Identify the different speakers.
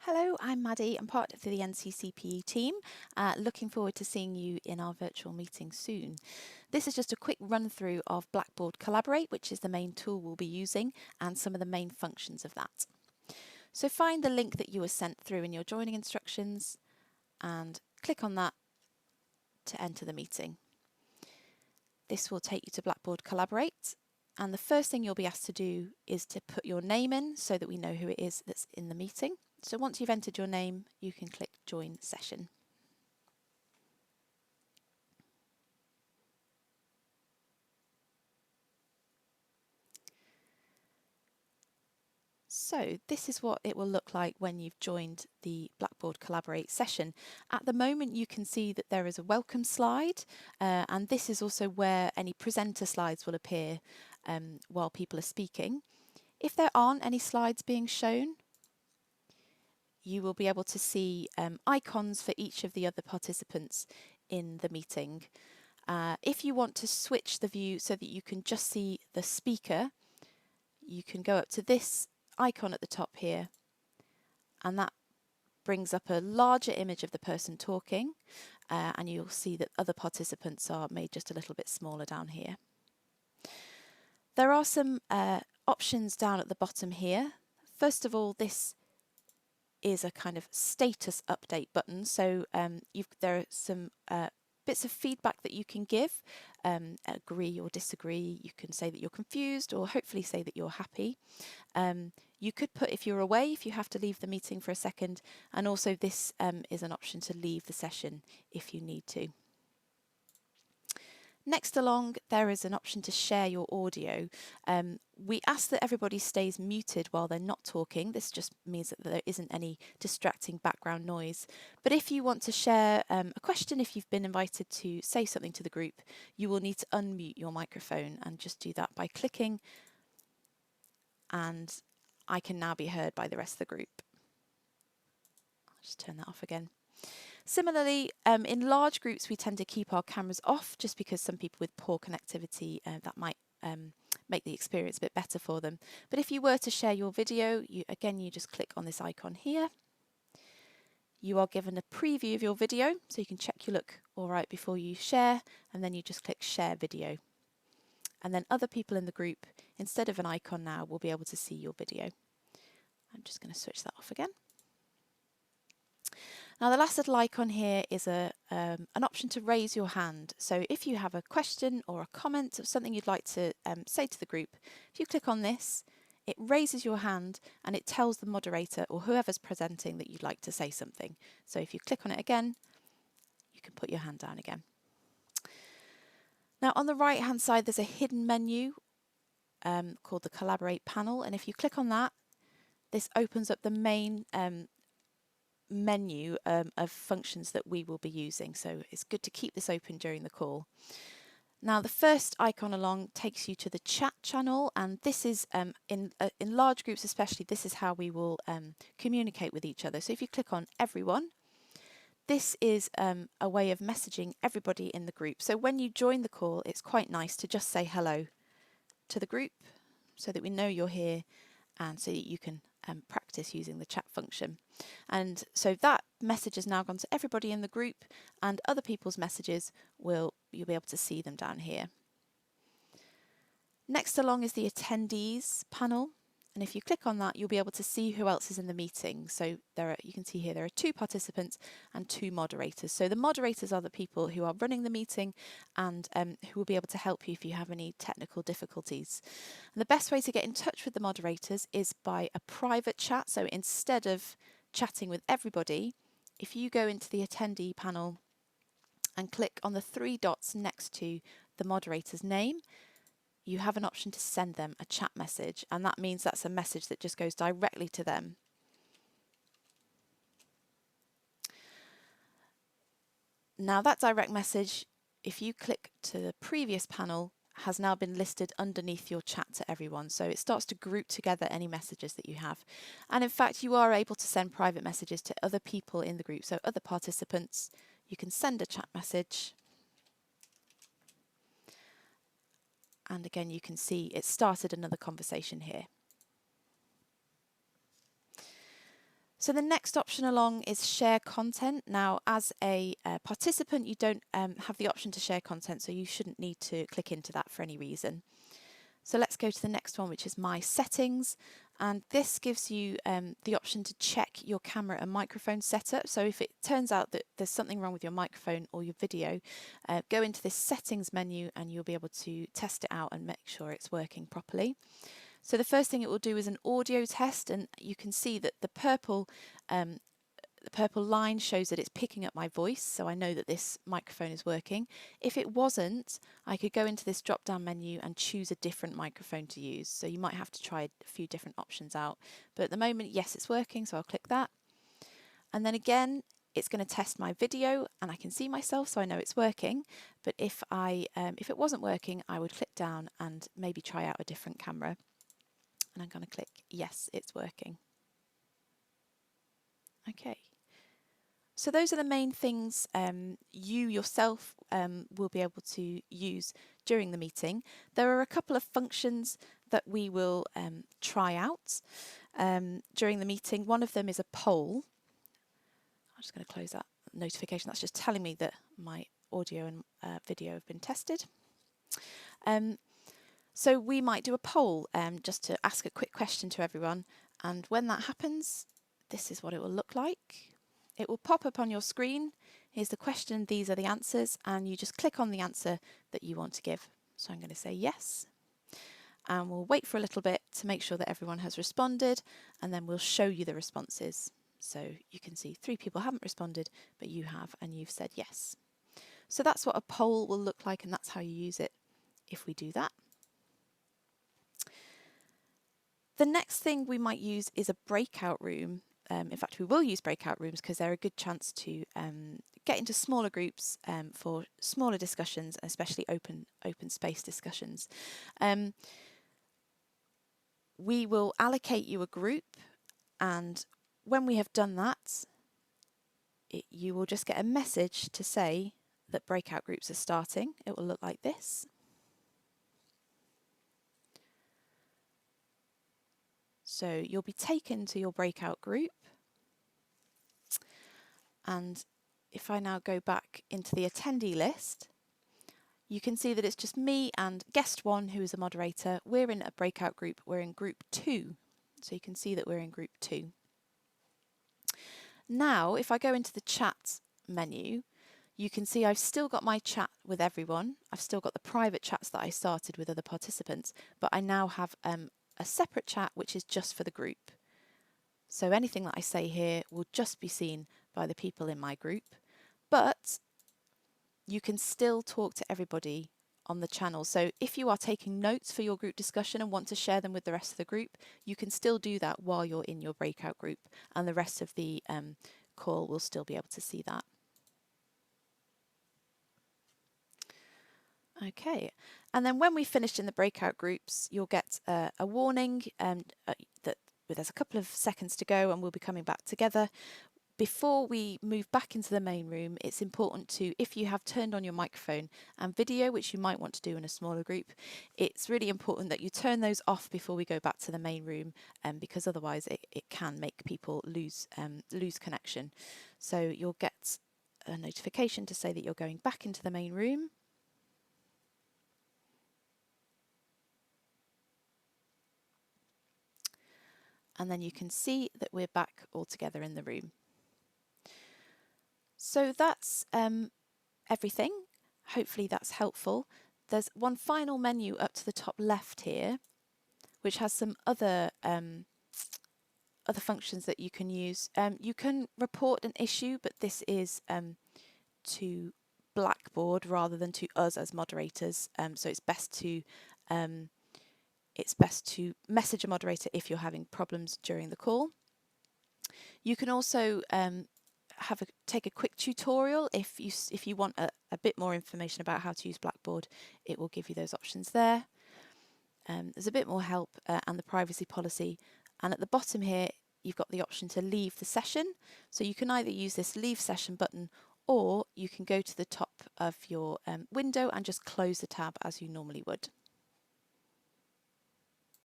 Speaker 1: Hello, I'm Maddie. I'm part of the NCCPE team. Looking forward to seeing you in our virtual meeting soon. This is just a quick run through of Blackboard Collaborate, which is the main tool we'll be using, and some of the main functions of that. So find the link that you were sent through in your joining instructions and click on that to enter the meeting. This will take you to Blackboard Collaborate. And the first thing you'll be asked to do is to put your name in so that we know who it is that's in the meeting. So once you've entered your name, you can click Join Session. So this is what it will look like when you've joined the Blackboard Collaborate session. At the moment you can see that there is a welcome slide and this is also where any presenter slides will appear while people are speaking. If there aren't any slides being shown, you will be able to see icons for each of the other participants in the meeting. If you want to switch the view so that you can just see the speaker, you can go up to this icon at the top here, and that brings up a larger image of the person talking, and you'll see that other participants are made just a little bit smaller down here. There are some options down at the bottom here. First of all, this is a kind of status update button, so there are some bits of feedback that you can give, agree or disagree. You can say that you're confused or hopefully say that you're happy. You could put if you're away, if you have to leave the meeting for a second, and also this is an option to leave the session if you need to. Next along, there is an option to share your audio. We ask that everybody stays muted while they're not talking. This just means that there isn't any distracting background noise. But if you want to share a question, if you've been invited to say something to the group, you will need to unmute your microphone, and just do that by clicking, and I can now be heard by the rest of the group. I'll just turn that off again. Similarly, in large groups we tend to keep our cameras off just because some people with poor connectivity, that might make the experience a bit better for them. But if you were to share your video, you just click on this icon here. You are given a preview of your video, so you can check you look all right before you share, and then you just click Share Video. And then other people in the group, instead of an icon now, will be able to see your video. I'm just going to switch that off again. Now the last little icon here is an option to raise your hand. So if you have a question or a comment or something you'd like to say to the group, if you click on this, it raises your hand and it tells the moderator or whoever's presenting that you'd like to say something. So if you click on it again, you can put your hand down again. Now on the right hand side there's a hidden menu called the Collaborate panel, and if you click on that, this opens up the main menu of functions that we will be using, so it's good to keep this open during the call. Now the first icon along takes you to the chat channel, and this is in large groups especially, this is how we will communicate with each other. So if you click on everyone, this is a way of messaging everybody in the group. So when you join the call, it's quite nice to just say hello to the group so that we know you're here, and so that you can practice using the chat function. And so that message has now gone to everybody in the group, and other people's messages you'll be able to see them down here. Next along is the attendees panel, and if you click on that, you'll be able to see who else is in the meeting. So you can see here there are 2 participants and 2 moderators. So the moderators are the people who are running the meeting and who will be able to help you if you have any technical difficulties. And the best way to get in touch with the moderators is by a private chat. So instead of chatting with everybody, if you go into the attendee panel and click on the 3 dots next to the moderator's name, you have an option to send them a chat message, and that means that's a message that just goes directly to them. Now that direct message, if you click to the previous panel, has now been listed underneath your chat to everyone, so it starts to group together any messages that you have. And in fact you are able to send private messages to other people in the group, so other participants. You can send a chat message, and again you can see it started another conversation here. So the next option along is share content. Now, as a participant, you don't have the option to share content, so you shouldn't need to click into that for any reason. So let's go to the next one, which is My Settings. And this gives you the option to check your camera and microphone setup. So if it turns out that there's something wrong with your microphone or your video, go into this Settings menu and you'll be able to test it out and make sure it's working properly. So the first thing it will do is an audio test, and you can see that the purple line shows that it's picking up my voice, so I know that this microphone is working. If it wasn't, I could go into this drop down menu and choose a different microphone to use. So you might have to try a few different options out. But at the moment, yes, it's working, so I'll click that. And then again, it's going to test my video and I can see myself, so I know it's working. But if it wasn't working, I would click down and maybe try out a different camera. And I'm going to click yes, it's working. Okay. So those are the main things you yourself will be able to use during the meeting. There are a couple of functions that we will try out during the meeting. One of them is a poll. I'm just going to close that notification. That's just telling me that my audio and video have been tested. So we might do a poll just to ask a quick question to everyone. And when that happens, this is what it will look like. It will pop up on your screen. Here's the question, these are the answers, and you just click on the answer that you want to give. So I'm going to say yes. And we'll wait for a little bit to make sure that everyone has responded, and then we'll show you the responses. So you can see 3 people haven't responded, but you have, and you've said yes. So that's what a poll will look like, and that's how you use it if we do that. The next thing we might use is a breakout room. In fact, we will use breakout rooms because they're a good chance to get into smaller groups for smaller discussions, especially open space discussions. We will allocate you a group, and when we have done that, you will just get a message to say that breakout groups are starting. It will look like this. So you'll be taken to your breakout group. And if I now go back into the attendee list, you can see that it's just me and guest 1, who is a moderator. We're in a breakout group. We're in group 2. So you can see that we're in group 2. Now, if I go into the chat menu, you can see I've still got my chat with everyone. I've still got the private chats that I started with other participants, but I now have a separate chat which is just for the group. So anything that I say here will just be seen by the people in my group, but you can still talk to everybody on the channel. So if you are taking notes for your group discussion and want to share them with the rest of the group, you can still do that while you're in your breakout group, and the rest of the call will still be able to see that. Okay, and then when we finished in the breakout groups, you'll get a warning that there's a couple of seconds to go and we'll be coming back together. Before we move back into the main room, it's important to, if you have turned on your microphone and video, which you might want to do in a smaller group, it's really important that you turn those off before we go back to the main room, because otherwise it can make people lose connection. So you'll get a notification to say that you're going back into the main room. And then you can see that we're back all together in the room. So that's everything. Hopefully that's helpful. There's one final menu up to the top left here, which has some other functions that you can use. You can report an issue, but this is to Blackboard rather than to us as moderators. So it's best to message a moderator if you're having problems during the call. You can also take a quick tutorial if you want a bit more information about how to use Blackboard. It will give you those options there. There's a bit more help and the privacy policy, and at the bottom here you've got the option to leave the session. So you can either use this leave session button, or you can go to the top of your window and just close the tab as you normally would.